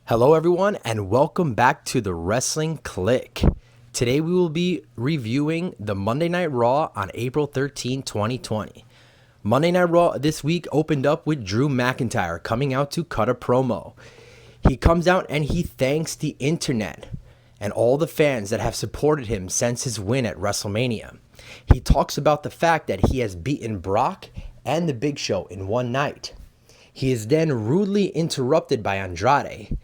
Hello, everyone, and welcome back to the Wrestling Click. Today, we will be reviewing the Monday Night Raw on April 13, 2020. Monday Night Raw this week opened up with Drew McIntyre coming out to cut a promo. He comes out and he thanks the internet and all the fans that have supported him since his win at WrestleMania. He talks about the fact that he has beaten Brock and The Big Show in one night. He is then rudely interrupted by Andrade,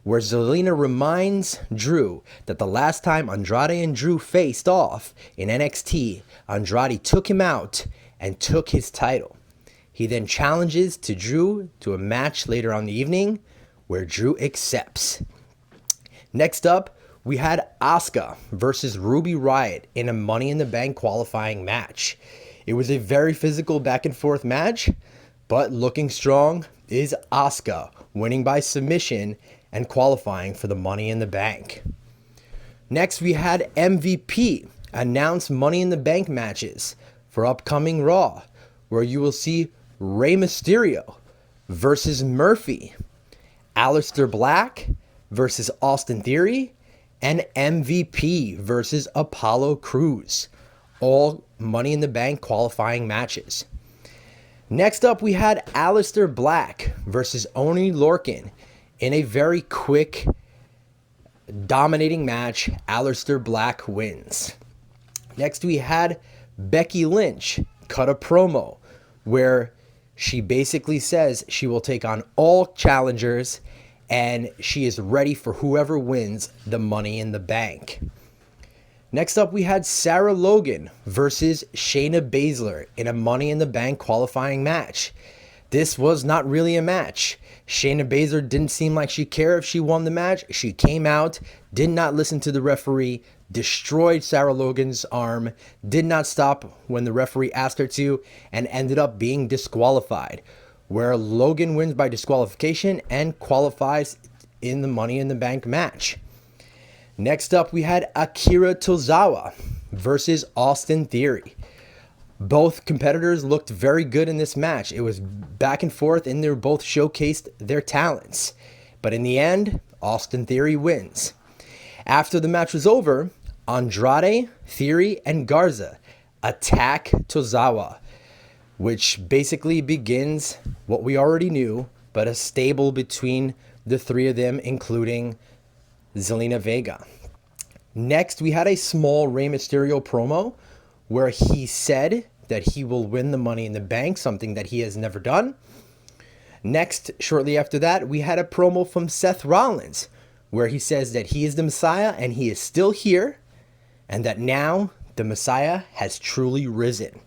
where Zelina reminds Drew that the last time Andrade and Drew faced off in NXT, Andrade took him out and took his title. He then challenges to Drew to a match later on the evening, where Drew accepts. Next up, we had Asuka versus Ruby Riott in a Money in the Bank qualifying match. It was a very physical back and forth match, but looking strong is Asuka, winning by submission and qualifying for the Money in the Bank. Next, we had MVP announce Money in the Bank matches for upcoming Raw, where you will see Rey Mysterio versus Murphy, Aleister Black versus Austin Theory, and MVP versus Apollo Crews. All Money in the Bank qualifying matches. Next up, we had Aleister Black versus Oney Lorcan in a very quick, dominating match. Aleister Black wins. Next, we had Becky Lynch cut a promo where she basically says she will take on all challengers and she is ready for whoever wins the Money in the Bank. Next up, we had Sarah Logan versus Shayna Baszler in a Money in the Bank qualifying match. This was not really a match. Shayna Baszler didn't seem like she cared if she won the match. She came out, did not listen to the referee, destroyed Sarah Logan's arm, did not stop when the referee asked her to, and ended up being disqualified, where Logan wins by disqualification and qualifies in the Money in the Bank match. Next up, we had Akira Tozawa versus Austin Theory. Both competitors looked very good in this match. It was back and forth, and they both showcased their talents. But in the end, Austin Theory wins. After the match was over, Andrade, Theory, and Garza attack Tozawa, which basically begins what we already knew, but a stable between the three of them, including Zelina Vega. Next, we had a small Rey Mysterio promo where he said that he will win the Money in the Bank, something that he has never done. Next, shortly after that, we had a promo from Seth Rollins where he says that he is the Messiah and he is still here, and that now the Messiah has truly risen.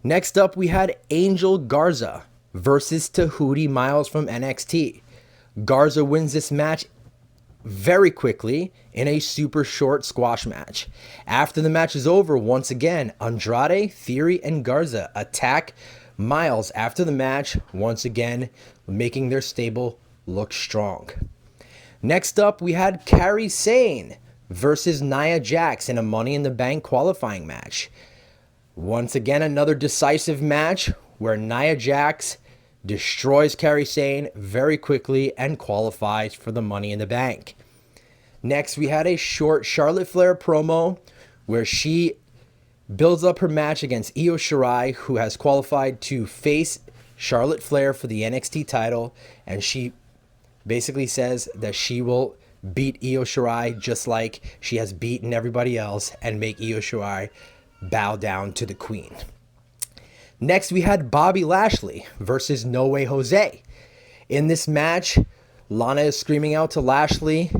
Next up, we had Angel Garza versus Tahiti Miles from NXT. Garza wins this match very quickly in a super short squash match. After the match is over, once again, Andrade, Theory, and Garza attack Miles after the match, once again making their stable look strong. Next up, we had Kairi Sane versus Nia Jax in a Money in the Bank qualifying match. Once again, another decisive match where Nia Jax destroys Kairi Sane very quickly and qualifies for the Money in the Bank. Next, we had a short Charlotte Flair promo where she builds up her match against Io Shirai, who has qualified to face Charlotte Flair for the NXT title, and she basically says that she will beat Io Shirai just like she has beaten everybody else and make Io Shirai bow down to the queen. Next, we had Bobby Lashley versus No Way Jose. In this match, Lana is screaming out to Lashley,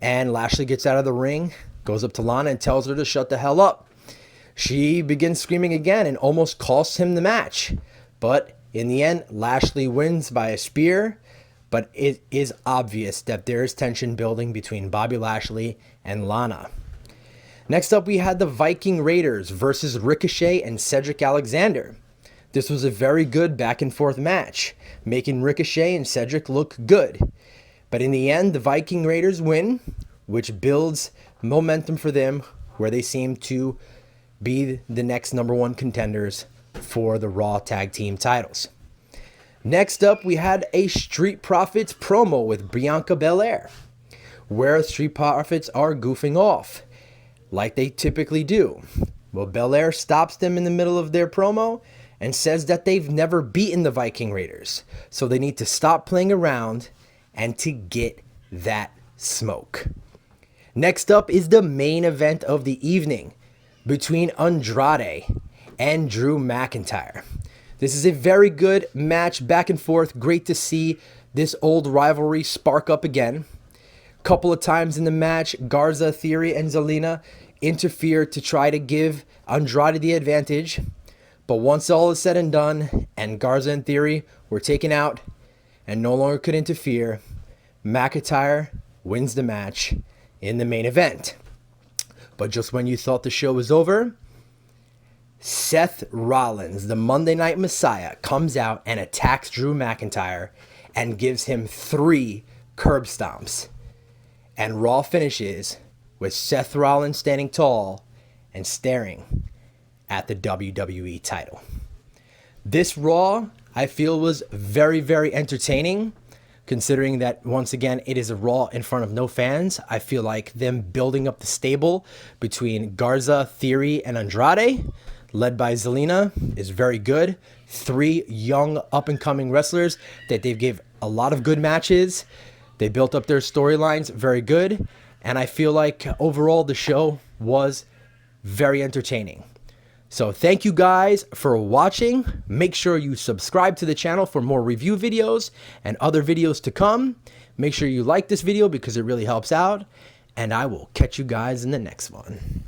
and Lashley gets out of the ring, goes up to Lana and tells her to shut the hell up. She begins screaming again and almost costs him the match. But in the end, Lashley wins by a spear, but it is obvious that there is tension building between Bobby Lashley and Lana. Next up, we had the Viking Raiders versus Ricochet and Cedric Alexander. This was a very good back and forth match, making Ricochet and Cedric look good. But in the end, the Viking Raiders win, which builds momentum for them, where they seem to be the next number one contenders for the Raw Tag Team titles. Next up, we had a Street Profits promo with Bianca Belair, where Street Profits are goofing off, like they typically do. Well, Belair stops them in the middle of their promo and says that they've never beaten the Viking Raiders, so they need to stop playing around and to get that smoke. Next up is the main event of the evening between Andrade and Drew McIntyre. This is a very good match, back and forth. Great to see this old rivalry spark up again. Couple of times in the match, Garza, Theory, and Zelina interfere to try to give Andrade the advantage. But once all is said and done, and Garza and Theory were taken out and no longer could interfere, McIntyre wins the match in the main event. But just when you thought the show was over, Seth Rollins, the Monday Night Messiah, comes out and attacks Drew McIntyre and gives him 3 curb stomps. And Raw finishes with Seth Rollins standing tall and staring at the WWE title. This Raw, I feel, was very, very entertaining, considering that, once again, it is a Raw in front of no fans. I feel like them building up the stable between Garza, Theory, and Andrade, led by Zelina, is very good. 3 young up-and-coming wrestlers that they've gave a lot of good matches. They built up their storylines very good. And I feel like overall the show was very entertaining. So thank you guys for watching. Make sure you subscribe to the channel for more review videos and other videos to come. Make sure you like this video because it really helps out. And I will catch you guys in the next one.